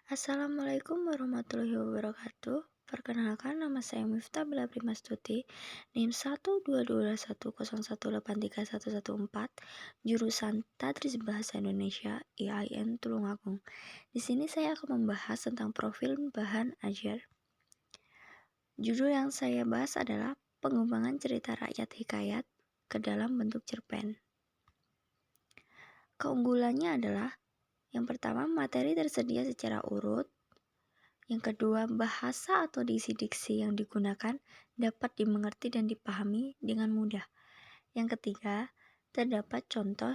Assalamualaikum warahmatullahi wabarakatuh. Perkenalkan, nama saya Miftah Bella Primastuti, NIM 1222101831114, jurusan Tadris Bahasa Indonesia IAIN Tulungagung. Di sini saya akan membahas tentang profil bahan ajar. Judul yang saya bahas adalah pengembangan cerita rakyat hikayat ke dalam bentuk cerpen. Keunggulannya adalah yang pertama, materi tersedia secara urut. Yang kedua, bahasa atau diksi-diksi yang digunakan dapat dimengerti dan dipahami dengan mudah. Yang ketiga, terdapat contoh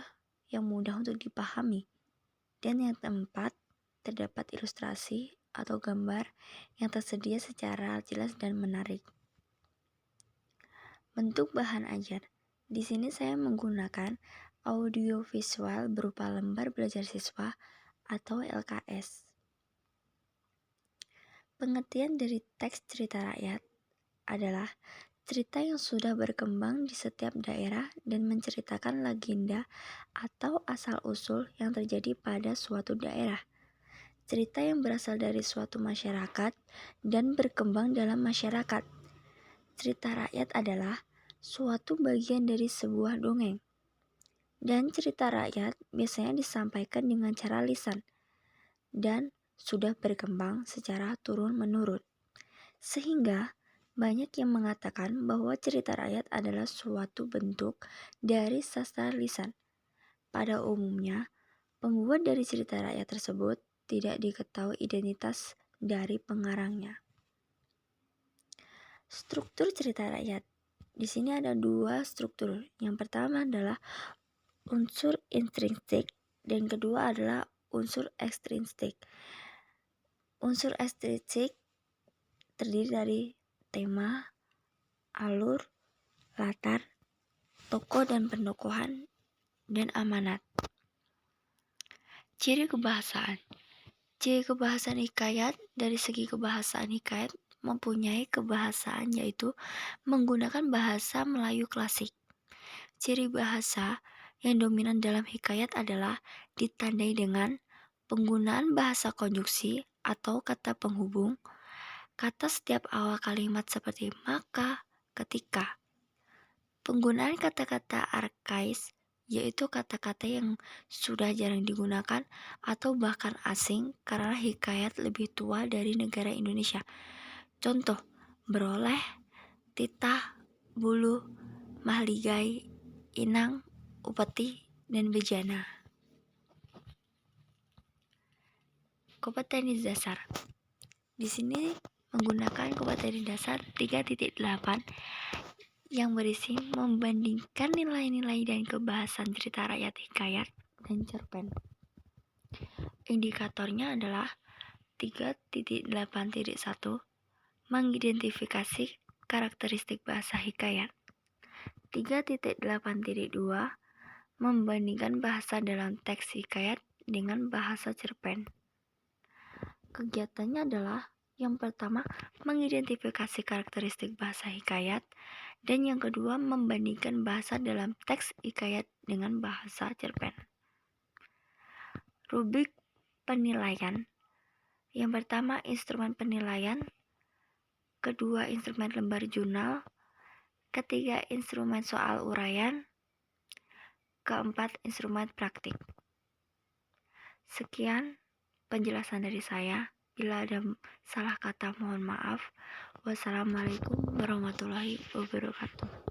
yang mudah untuk dipahami. Dan yang keempat, terdapat ilustrasi atau gambar yang tersedia secara jelas dan menarik. Bentuk bahan ajar. Di sini saya menggunakan audiovisual berupa lembar belajar siswa atau LKS. Pengertian dari teks cerita rakyat adalah cerita yang sudah berkembang di setiap daerah dan menceritakan legenda atau asal-usul yang terjadi pada suatu daerah. Cerita yang berasal dari suatu masyarakat dan berkembang dalam masyarakat. Cerita rakyat adalah suatu bagian dari sebuah dongeng. Dan cerita rakyat biasanya disampaikan dengan cara lisan dan sudah berkembang secara turun-menurun. Sehingga banyak yang mengatakan bahwa cerita rakyat adalah suatu bentuk dari sastra lisan. Pada umumnya, pembuat dari cerita rakyat tersebut tidak diketahui identitas dari pengarangnya. Struktur cerita rakyat. Di sini ada dua struktur. Yang pertama adalah unsur intrinsik dan kedua adalah unsur ekstrinsik. Unsur ekstrinsik terdiri dari tema, alur, latar, tokoh dan pendokohan, dan amanat. Ciri kebahasaan. Ciri kebahasaan hikayat. Dari segi kebahasaan hikayat mempunyai kebahasaan yaitu menggunakan bahasa Melayu klasik. Ciri bahasa yang dominan dalam hikayat adalah ditandai dengan penggunaan bahasa konjuksi atau kata penghubung, kata setiap awal kalimat seperti maka, ketika. Penggunaan kata-kata arkais, yaitu kata-kata yang sudah jarang digunakan atau bahkan asing karena hikayat lebih tua dari negara Indonesia. Contoh, beroleh, titah, buluh, mahligai, inang, upeti, dan bejana. Kompetensi dasar. Di sini menggunakan kompetensi dasar 3.8 yang berisi membandingkan nilai-nilai dan kebahasan cerita rakyat hikayat dan cerpen. Indikatornya adalah 3.8.1 mengidentifikasi karakteristik bahasa hikayat. 3.8.2 membandingkan bahasa dalam teks hikayat dengan bahasa cerpen. Kegiatannya adalah yang pertama, mengidentifikasi karakteristik bahasa hikayat, dan yang kedua, membandingkan bahasa dalam teks hikayat dengan bahasa cerpen. Rubrik penilaian. Yang pertama, instrumen penilaian. Kedua, instrumen lembar jurnal. Ketiga, instrumen soal uraian. Keempat, instrumen praktik. Sekian penjelasan dari saya. Bila ada salah kata mohon maaf. Wassalamualaikum warahmatullahi wabarakatuh.